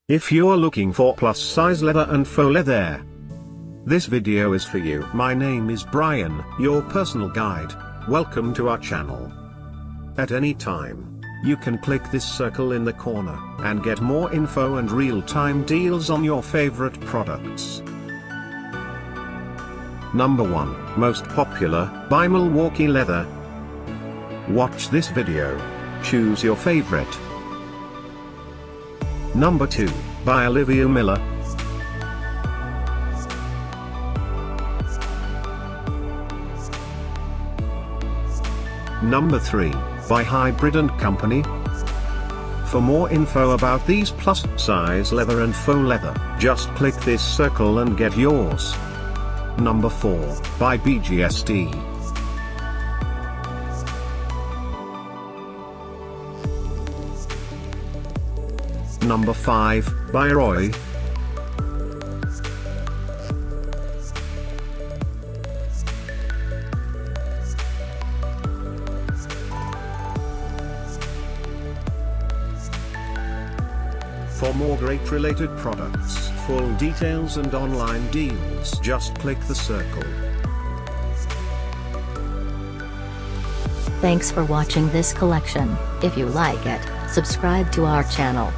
If you're looking for plus size leather and faux leather, this video is for you. My name is Brian, your personal guide. Welcome to our channel. At any time, you can click this circle in the corner and get more info and real-time deals on your favorite products. Number 1, most popular, by Milwaukee leather. Watch this video. Choose your favorite. Number 2, by Olivia Miller. Number 3, by Hybrid & Company. For more info about these plus size leather and faux leather, just click this circle and get yours. Number 4, by Bgsd. Number 5, by Roiii. For more great related products, full details and online deals, just click the circle. Thanks for watching this collection. If you like it, subscribe to our channel.